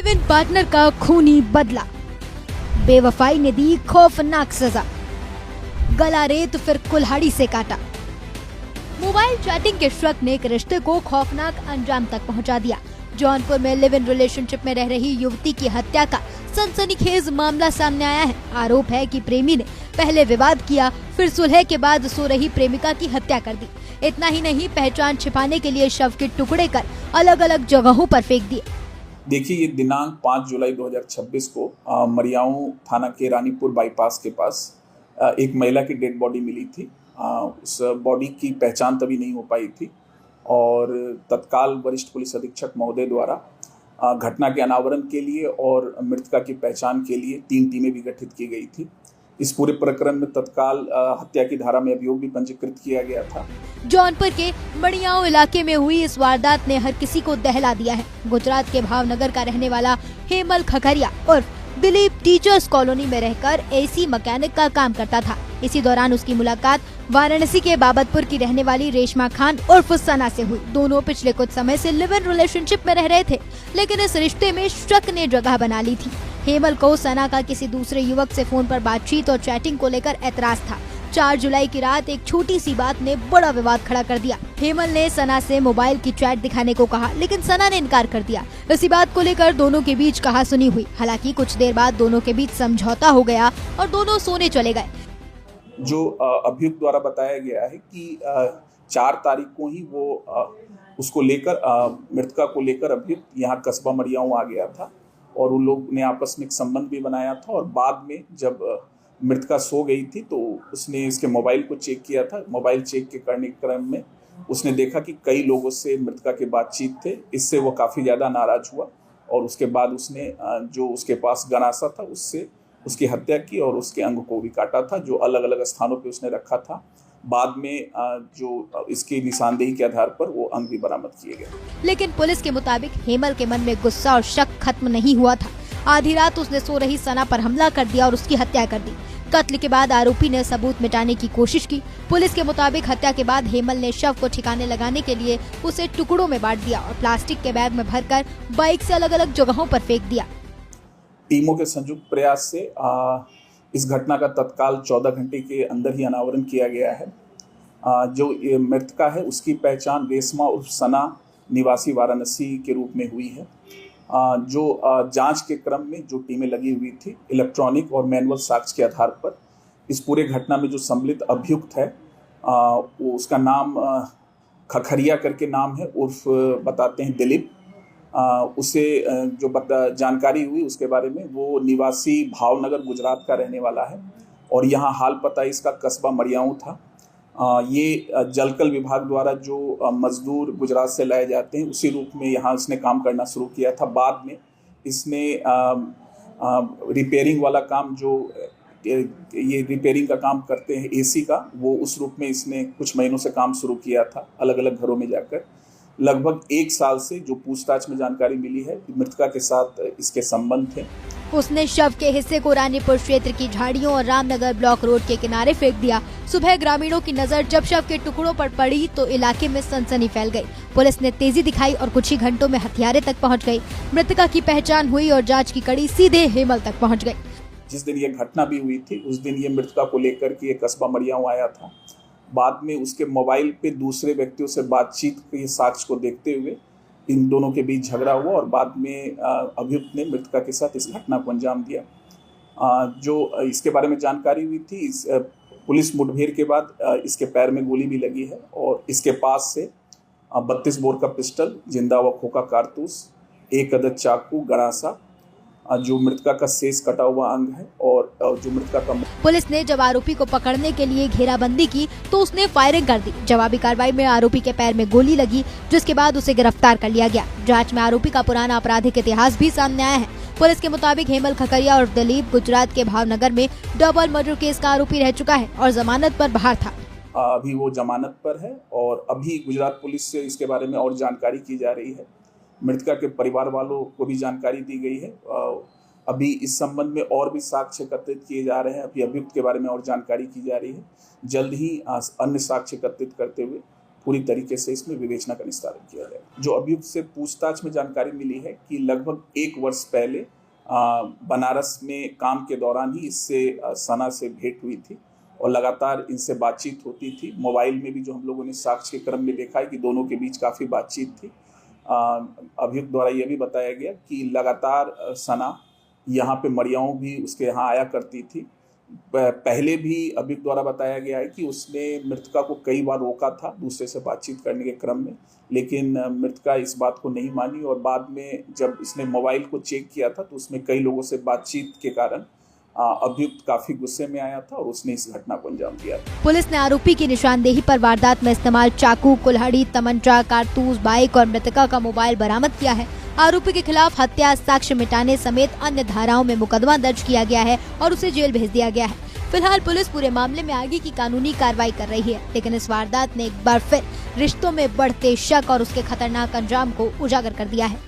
Live in partner का खूनी बदला, बेवफाई ने दी खौफनाक सजा, गला रेत फिर कुल्हाड़ी से काटा। मोबाइल चैटिंग के शक ने एक रिश्ते को खौफनाक अंजाम तक पहुंचा दिया। जौनपुर में लिव इन रिलेशनशिप में रह रही युवती की हत्या का सनसनीखेज मामला सामने आया है। आरोप है कि प्रेमी ने पहले विवाद किया, फिर सुलह के बाद सो रही प्रेमिका की हत्या कर दी। इतना ही नहीं, पहचान छिपाने के लिए शव के टुकड़े कर अलग अलग जगहों पर फेंक दिए। देखिए, ये दिनांक 5 जुलाई 2026 को मरियाऊं थाना के रानीपुर बाईपास के पास एक महिला की डेड बॉडी मिली थी। उस बॉडी की पहचान तभी नहीं हो पाई थी और तत्काल वरिष्ठ पुलिस अधीक्षक महोदय द्वारा घटना के अनावरण के लिए और मृतका की पहचान के लिए 3 टीमें भी गठित की गई थी। इस पूरे प्रकरण में तत्काल हत्या की धारा में अभियोग भी पंजीकृत किया गया था। जौनपुर के मड़ियाओं इलाके में हुई इस वारदात ने हर किसी को दहला दिया है। गुजरात के भावनगर का रहने वाला हेमल खखरिया उर्फ दिलीप टीचर्स कॉलोनी में रहकर एसी मैकेनिक का काम करता था। इसी दौरान उसकी मुलाकात वाराणसी के बाबतपुर की रहने वाली रेशमा खान उर्फ सना से हुई। दोनों पिछले कुछ समय से लिव इन रिलेशनशिप में रह रहे थे, लेकिन इस रिश्ते में शक ने जगह बना ली थी। हेमल को सना का किसी दूसरे युवक से फोन पर बातचीत और चैटिंग को लेकर एतराज था। 4 जुलाई की रात एक छोटी सी बात ने बड़ा विवाद खड़ा कर दिया। हेमल ने सना से मोबाइल की चैट दिखाने को कहा, लेकिन सना ने इनकार कर दिया। इसी बात को लेकर दोनों के बीच कहासुनी हुई। हालांकि कुछ देर बाद दोनों के बीच समझौता हो गया और दोनों सोने चले गए। जो अभियुक्त द्वारा बताया गया है कि 4 तारीख को ही वो उसको लेकर मृतका को लेकर अभियुक्त यहाँ कस्बा मरियाऊं आ गया था और उन लोग ने आपस में एक संबंध भी बनाया था और बाद में जब मृतका सो गई थी तो उसने इसके मोबाइल को चेक किया था। मोबाइल चेक के करने के क्रम में उसने देखा कि कई लोगों से मृतका के बातचीत थे। इससे वो काफ़ी ज़्यादा नाराज हुआ और उसके बाद उसने जो उसके पास गनासा था उससे उसकी हत्या की और उसके अंग को भी काटा था, जो अलग अलग स्थानों पे उसने रखा था। बाद में जो इसकी निशानदेही के आधार पर वो अंग भी बरामद किए गए। लेकिन पुलिस के मुताबिक हेमल के मन में गुस्सा और शक खत्म नहीं हुआ था। आधी रात उसने सो रही सना पर हमला कर दिया और उसकी हत्या कर दी। कत्ल के बाद आरोपी ने सबूत मिटाने की कोशिश की। पुलिस के मुताबिक हत्या के बाद हेमल ने शव को ठिकाने लगाने के लिए उसे टुकड़ों में बांट दिया और प्लास्टिक के बैग में भरकर बाइक से अलग अलग जगहों पर फेंक दिया। टीमों के संयुक्त प्रयास से इस घटना का तत्काल 14 घंटे के अंदर ही अनावरण किया गया है। जो मृतका है उसकी पहचान रेशमा उर्फ सना निवासी वाराणसी के रूप में हुई है। जो जांच के क्रम में जो टीमें लगी हुई थी, इलेक्ट्रॉनिक और मैनुअल साक्ष्य के आधार पर इस पूरे घटना में जो सम्मिलित अभियुक्त है वो उसका नाम खखरिया करके नाम है, उर्फ बताते हैं दिलीप। उसे जो जानकारी हुई उसके बारे में, वो निवासी भावनगर गुजरात का रहने वाला है और यहाँ हाल पता इसका कस्बा मरियाऊं था। ये जलकल विभाग द्वारा जो मजदूर गुजरात से लाए जाते हैं उसी रूप में यहाँ इसने काम करना शुरू किया था। बाद में इसने रिपेयरिंग वाला काम, जो ये रिपेयरिंग का काम करते हैं एसी का, वो उस रूप में इसने कुछ महीनों से काम शुरू किया था अलग अलग घरों में जाकर। लगभग 1 साल से जो पूछताछ में जानकारी मिली है मृतका के साथ इसके संबंध थे। उसने शव के हिस्से को रानीपुर क्षेत्र की झाड़ियों और रामनगर ब्लॉक रोड के किनारे फेंक दिया। सुबह ग्रामीणों की नजर जब शव के टुकड़ों पर पड़ी तो इलाके में सनसनी फैल गई। पुलिस ने तेजी दिखाई और कुछ ही घंटों में हथियारे तक पहुंच गई। मृतका की पहचान हुई और जांच की कड़ी सीधे हेमल तक पहुंच गई। जिस दिन ये घटना भी हुई थी उस दिन ये मृतका को लेकर के कस्बा मरियाऊं आया था। बाद में उसके मोबाइल पे दूसरे व्यक्तियों से बातचीत के साक्ष्य को देखते हुए इन दोनों के बीच झगड़ा हुआ और बाद में अभियुक्त ने मृतका के साथ इस घटना को अंजाम दिया। जो इसके बारे में जानकारी हुई थी, इस पुलिस मुठभेड़ के बाद इसके पैर में गोली भी लगी है और इसके पास से 32 बोर का पिस्टल, जिंदा व खोखा कारतूस, 1 अदद चाकू, गड़ासा, जो मृतका का शेष कटा हुआ अंग है और जो मृतका का। पुलिस ने जब आरोपी को पकड़ने के लिए घेराबंदी की तो उसने फायरिंग कर दी। जवाबी कार्रवाई में आरोपी के पैर में गोली लगी, जिसके बाद उसे गिरफ्तार कर लिया गया। जांच में आरोपी का पुराना आपराधिक इतिहास भी सामने आया है। पुलिस के मुताबिक हेमल खखरिया और दिलीप गुजरात के भावनगर में डबल मर्डर केस का आरोपी रह चुका है और जमानत पर बाहर था। अभी वो जमानत पर है और अभी गुजरात पुलिस से इसके बारे में और जानकारी की जा रही है। मृतका के परिवार वालों को भी जानकारी दी गई है। अभी इस संबंध में और भी साक्ष्य एकत्रित किए जा रहे हैं। अभी अभियुक्त के बारे में और जानकारी की जा रही है। जल्द ही अन्य साक्ष्य एकत्रित करते हुए पूरी तरीके से इसमें विवेचना का निस्तारण किया जाएगा। जो अभियुक्त से पूछताछ में जानकारी मिली है कि लगभग 1 वर्ष पहले बनारस में काम के दौरान ही इससे सना से भेंट हुई थी और लगातार इनसे बातचीत होती थी। मोबाइल में भी जो हम लोगों ने साक्ष्य के क्रम में देखा है कि दोनों के बीच काफ़ी बातचीत थी। अभियुक्त द्वारा यह भी बताया गया कि लगातार सना यहाँ पे मरियाओं भी उसके यहाँ आया करती थी। पहले भी अभियुक्त द्वारा बताया गया है कि उसने मृतका को कई बार रोका था दूसरे से बातचीत करने के क्रम में, लेकिन मृतका इस बात को नहीं मानी और बाद में जब इसने मोबाइल को चेक किया था तो उसमें कई लोगों से बातचीत के कारण अभियुक्त काफी गुस्से में आया था और उसने इस घटना को अंजाम दिया। पुलिस ने आरोपी की निशानदेही पर वारदात में इस्तेमाल चाकू, कुल्हाड़ी, तमंचा, कारतूस, बाइक और मृतका का मोबाइल बरामद किया है। आरोपी के खिलाफ हत्या, साक्ष्य मिटाने समेत अन्य धाराओं में मुकदमा दर्ज किया गया है और उसे जेल भेज दिया गया है। फिलहाल पुलिस पूरे मामले में आगे की कानूनी कार्रवाई कर रही है, लेकिन इस वारदात ने एक बार फिर रिश्तों में बढ़ते शक और उसके खतरनाक अंजाम को उजागर कर दिया है।